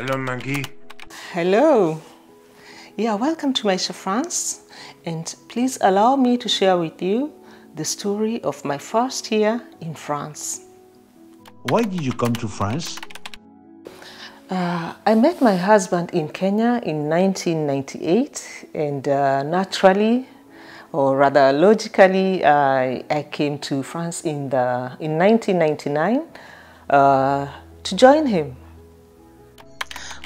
Hello, Maggie. Hello. Yeah, welcome to Maisha France, and please allow me to share with you the story of my first year in France. Why did you come to France? I met my husband in Kenya in 1998, and naturally, or rather logically, I came to France in 1999 to join him.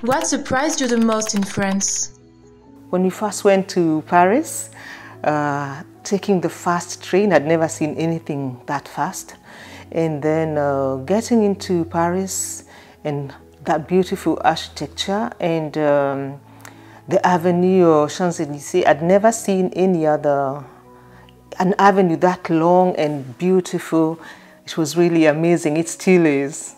What surprised you the most in France? When we first went to Paris, taking the fast train, I'd never seen anything that fast. And then getting into Paris and that beautiful architecture and the Avenue or Champs-Élysées, I'd never seen an avenue that long and beautiful. It was really amazing. It still is.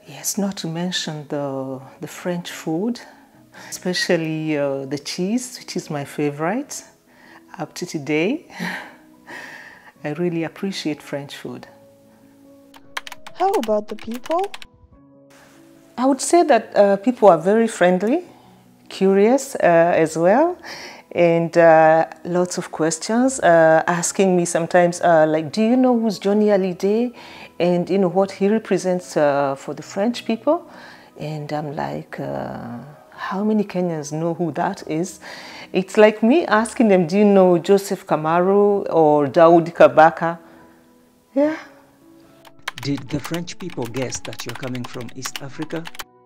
Yes, not to mention the French food, especially the cheese, which is my favorite up to today. I really appreciate French food. How about the people? I would say that people are very friendly, curious as well, and lots of questions, asking me sometimes, like, do you know who's Johnny Hallyday? And you know what he represents for the French people? And I'm like, how many Kenyans know who that is? It's like me asking them, do you know Joseph Kamaru or Daoud Kabaka? Yeah. Did the French people guess that you're coming from East Africa?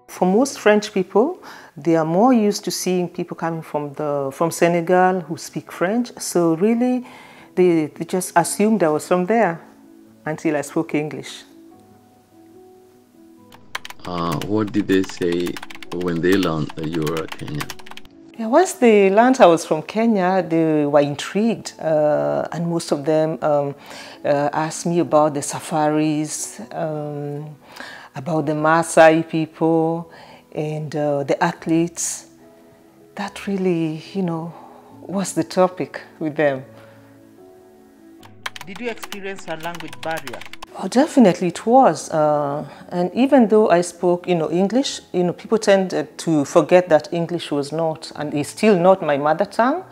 For most French people, they are more used to seeing people coming from Senegal who speak French. So really, they just assumed I was from there until I spoke English. What did they say when they learned that you were a Kenyan? Yeah, once they learned I was from Kenya, they were intrigued, and most of them asked me about the safaris, about the Maasai people, and the athletes. That really, was the topic with them. Did you experience a language barrier? Oh, definitely it was. And even though I spoke, English, people tend to forget that English was not, and is still not my mother tongue.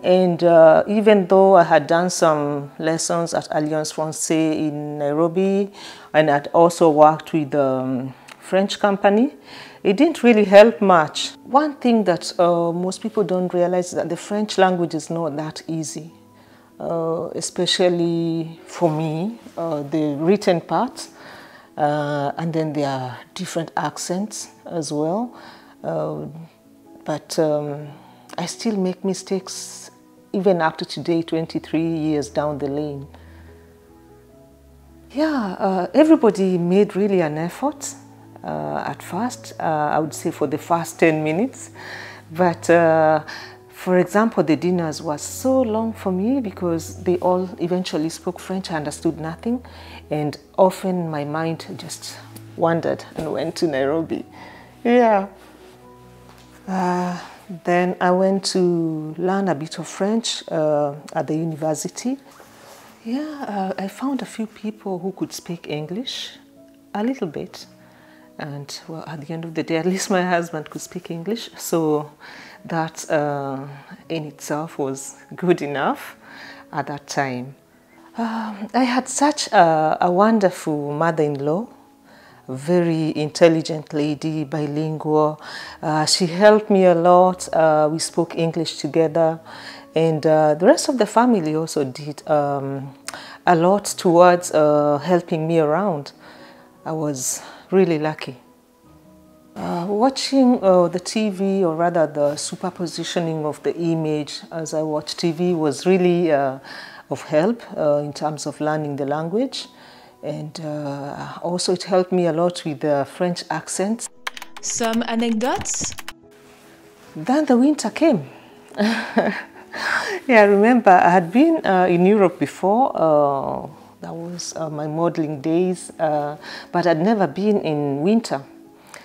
And even though I had done some lessons at Alliance Francaise in Nairobi, and I'd also worked with a French company, it didn't really help much. One thing that most people don't realize is that the French language is not that easy. Especially for me, the written part, and then there are different accents as well. But I still make mistakes even up to today, 23 years down the lane. Yeah, everybody made really an effort at first, I would say for the first 10 minutes. But for example, the dinners were so long for me because they all eventually spoke French. I understood nothing. And often my mind just wandered and went to Nairobi. Yeah. Then I went to learn a bit of French at the university. Yeah, I found a few people who could speak English, a little bit. And well, at the end of the day, at least my husband could speak English. So that in itself was good enough at that time. I had such a wonderful mother-in-law, a very intelligent lady, bilingual. She helped me a lot. We spoke English together. And the rest of the family also did a lot towards helping me around. I was really lucky. Watching the TV, or rather the superpositioning of the image as I watched TV, was really of help in terms of learning the language. And also it helped me a lot with the French accent. Some anecdotes? Then the winter came. Yeah, I remember I had been in Europe before. That was my modeling days, but I'd never been in winter.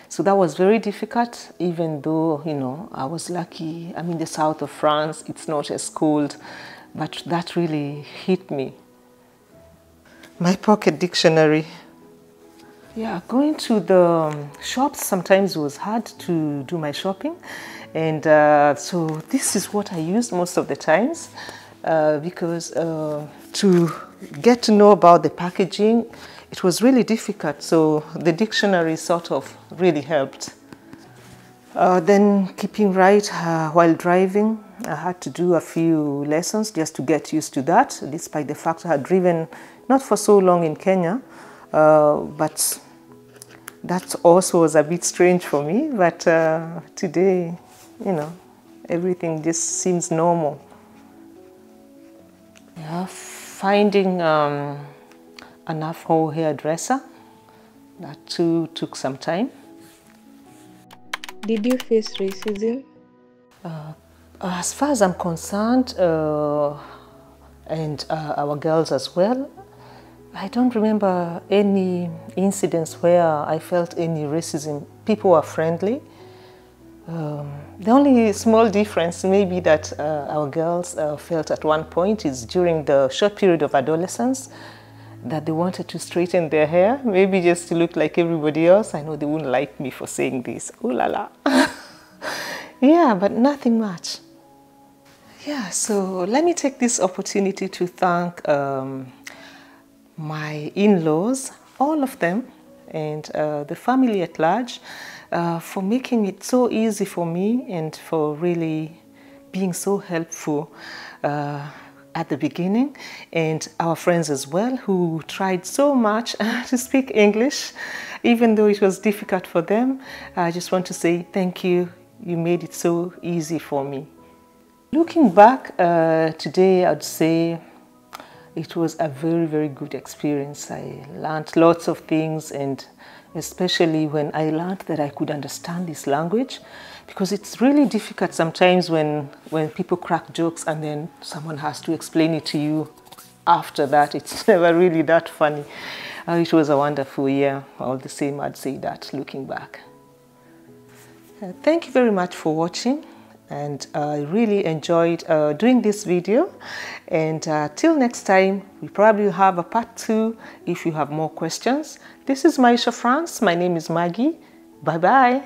So that was very difficult, even though, I was lucky. I'm in the south of France, it's not as cold, but that really hit me. My pocket dictionary. Yeah, going to the shops sometimes was hard to do my shopping, and so this is what I used most of the times because to get to know about the packaging, it was really difficult, so the dictionary sort of really helped. Then keeping right while driving, I had to do a few lessons just to get used to that, despite the fact I had driven not for so long in Kenya, but that also was a bit strange for me. But today, you know, everything just seems normal. Yeah, finding an Afro hairdresser, that too took some time. Did you face racism? As far as I'm concerned, and our girls as well, I don't remember any incidents where I felt any racism. People were friendly. The only small difference maybe that our girls felt at one point is during the short period of adolescence that they wanted to straighten their hair, maybe just to look like everybody else. I know they wouldn't like me for saying this. Ooh la la. Yeah, but nothing much. Yeah, so let me take this opportunity to thank my in-laws, all of them, and the family at large for making it so easy for me and for really being so helpful at the beginning, and our friends as well who tried so much to speak English, even though it was difficult for them. I just want to say thank you. You made it so easy for me. Looking back today, I'd say it was a very, very good experience. I learned lots of things, and especially when I learned that I could understand this language, because it's really difficult sometimes when people crack jokes and then someone has to explain it to you after that. It's never really that funny. It was a wonderful year. All the same, I'd say that looking back. Thank you very much for watching, and I really enjoyed doing this video, and till next time we probably have a part 2 if you have more questions. This is Maisha France. My name is Maggie. Bye bye.